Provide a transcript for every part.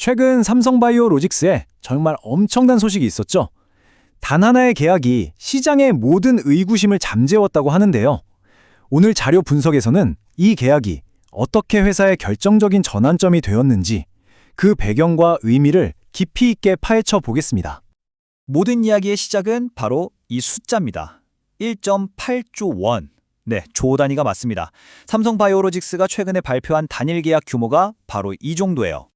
최근 삼성바이오로직스에 정말 엄청난 소식이 있었죠. 단 하나의 계약이 시장의 모든 의구심을 잠재웠다고 하는데요. 오늘 자료 분석에서는 이 계약이 어떻게 회사의 결정적인 전환점이 되었는지 그 배경과 의미를 깊이 있게 파헤쳐 보겠습니다. 모든 이야기의 시작은 바로 이 숫자입니다. 1.8조 원. 네, 조 단위가 맞습니다. 삼성바이오로직스가 최근에 발표한 단일 계약 규모가 바로 이 정도예요.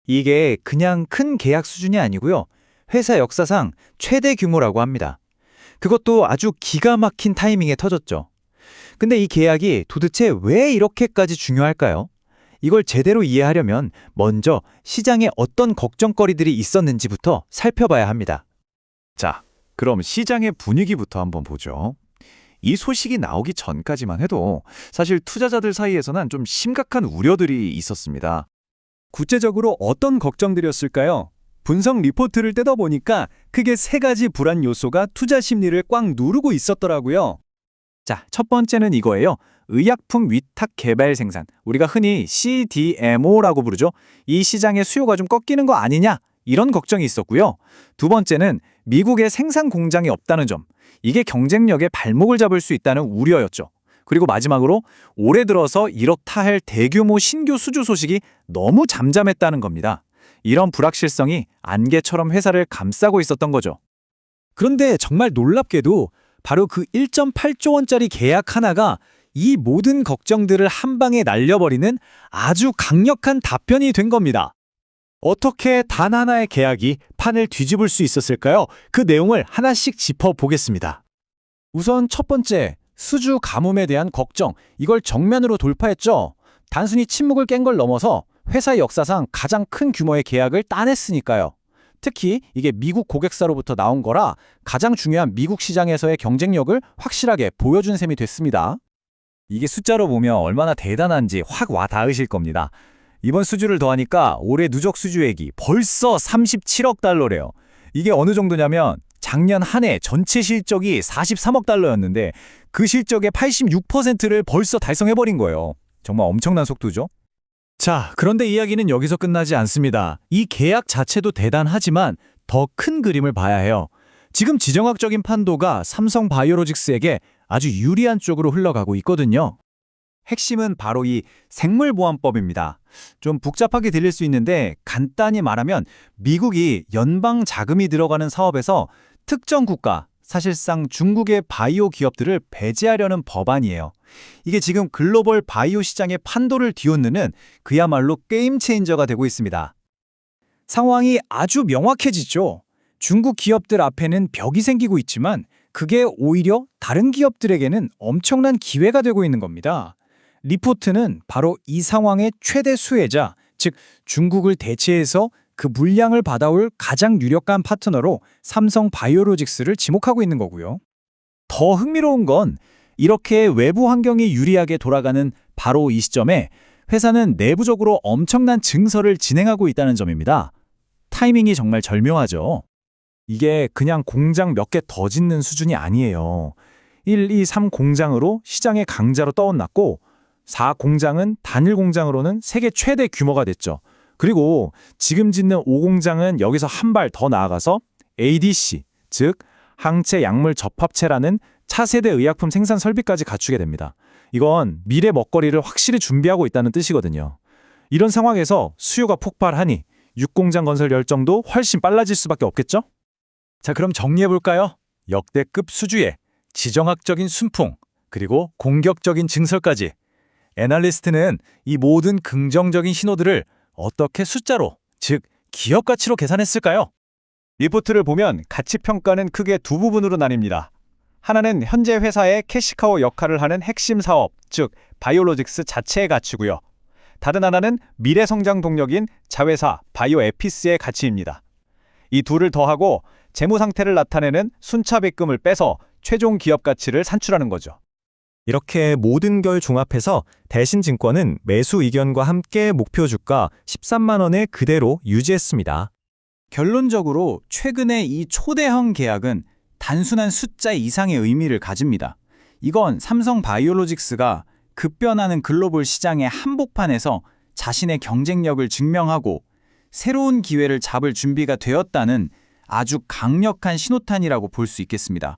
이게 그냥 큰 계약 수준이 아니고요. 회사 역사상 최대 규모라고 합니다. 그것도 아주 기가 막힌 타이밍에 터졌죠. 근데 이 계약이 도대체 왜 이렇게까지 중요할까요? 이걸 제대로 이해하려면 먼저 시장에 어떤 걱정거리들이 있었는지부터 살펴봐야 합니다. 자, 그럼 시장의 분위기부터 한번 보죠. 이 소식이 나오기 전까지만 해도 사실 투자자들 사이에서는 좀 심각한 우려들이 있었습니다. 구체적으로 어떤 걱정들이었을까요? 분석 리포트를 뜯어보니까 크게 세 가지 불안 요소가 투자 심리를 꽉 누르고 있었더라고요. 자, 첫 번째는 이거예요. 의약품 위탁 개발 생산. 우리가 흔히 CDMO라고 부르죠. 이 시장의 수요가 좀 꺾이는 거 아니냐? 이런 걱정이 있었고요. 두 번째는 미국에 생산 공장이 없다는 점. 이게 경쟁력에 발목을 잡을 수 있다는 우려였죠. 그리고 마지막으로 올해 들어서 이렇다 할 대규모 신규 수주 소식이 너무 잠잠했다는 겁니다. 이런 불확실성이 안개처럼 회사를 감싸고 있었던 거죠. 그런데 정말 놀랍게도 바로 그 1.8조 원짜리 계약 하나가 이 모든 걱정들을 한 방에 날려버리는 아주 강력한 답변이 된 겁니다. 어떻게 단 하나의 계약이 판을 뒤집을 수 있었을까요? 그 내용을 하나씩 짚어보겠습니다. 우선 첫 번째, 수주 가뭄에 대한 걱정. 이걸 정면으로 돌파했죠. 단순히 침묵을 깬 걸 넘어서 회사의 역사상 가장 큰 규모의 계약을 따냈으니까요. 특히 이게 미국 고객사로부터 나온 거라 가장 중요한 미국 시장에서의 경쟁력을 확실하게 보여준 셈이 됐습니다. 이게 숫자로 보면 얼마나 대단한지 확 와 닿으실 겁니다. 이번 수주를 더하니까 올해 누적 수주액이 벌써 37억 달러래요. 이게 어느 정도냐면 작년 한 해 전체 실적이 43억 달러였는데 그 실적의 86%를 벌써 달성해버린 거예요. 정말 엄청난 속도죠. 자, 그런데 이야기는 여기서 끝나지 않습니다. 이 계약 자체도 대단하지만 더 큰 그림을 봐야 해요. 지금 지정학적인 판도가 삼성바이오로직스에게 아주 유리한 쪽으로 흘러가고 있거든요. 핵심은 바로 이 생물보안법입니다. 좀 복잡하게 들릴 수 있는데 간단히 말하면 미국이 연방 자금이 들어가는 사업에서 특정 국가, 사실상 중국의 바이오 기업들을 배제하려는 법안이에요. 이게 지금 글로벌 바이오 시장의 판도를 뒤흔드는 그야말로 게임 체인저가 되고 있습니다. 상황이 아주 명확해지죠. 중국 기업들 앞에는 벽이 생기고 있지만 그게 오히려 다른 기업들에게는 엄청난 기회가 되고 있는 겁니다. 리포트는 바로 이 상황의 최대 수혜자, 즉 중국을 대체해서 그 물량을 받아올 가장 유력한 파트너로 삼성바이오로직스를 지목하고 있는 거고요. 더 흥미로운 건 이렇게 외부 환경이 유리하게 돌아가는 바로 이 시점에 회사는 내부적으로 엄청난 증설을 진행하고 있다는 점입니다. 타이밍이 정말 절묘하죠. 이게 그냥 공장 몇 개 더 짓는 수준이 아니에요. 1, 2, 3 공장으로 시장의 강자로 떠올랐고 4 공장은 단일 공장으로는 세계 최대 규모가 됐죠. 그리고 지금 짓는 5 공장은 여기서 한 발 더 나아가서 ADC, 즉 항체 약물 접합체라는 차세대 의약품 생산 설비까지 갖추게 됩니다. 이건 미래 먹거리를 확실히 준비하고 있다는 뜻이거든요. 이런 상황에서 수요가 폭발하니 6공장 건설 열정도 훨씬 빨라질 수밖에 없겠죠? 자, 그럼 정리해볼까요? 역대급 수주에 지정학적인 순풍, 그리고 공격적인 증설까지. 애널리스트는 이 모든 긍정적인 신호들을 어떻게 숫자로, 즉 기업 가치로 계산했을까요? 리포트를 보면 가치 평가는 크게 두 부분으로 나뉩니다. 하나는 현재 회사의 캐시카우 역할을 하는 핵심 사업, 즉 바이오로직스 자체의 가치고요. 다른 하나는 미래 성장 동력인 자회사 바이오에피스의 가치입니다. 이 둘을 더하고 재무 상태를 나타내는 순차입금을 빼서 최종 기업 가치를 산출하는 거죠. 이렇게 모든 걸 종합해서 대신증권은 매수 의견과 함께 목표 주가 13만 원을 그대로 유지했습니다. 결론적으로 최근의 이 초대형 계약은 단순한 숫자 이상의 의미를 가집니다. 이건 삼성바이오로직스가 급변하는 글로벌 시장의 한복판에서 자신의 경쟁력을 증명하고 새로운 기회를 잡을 준비가 되었다는 아주 강력한 신호탄이라고 볼 수 있겠습니다.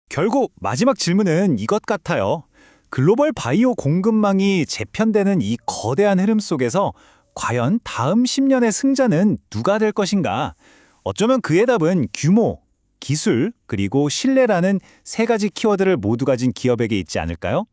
결국 마지막 질문은 이것 같아요. 글로벌 바이오 공급망이 재편되는 이 거대한 흐름 속에서 과연 다음 10년의 승자는 누가 될 것인가? 어쩌면 그의 답은 규모, 기술, 그리고 신뢰라는 세 가지 키워드를 모두 가진 기업에게 있지 않을까요?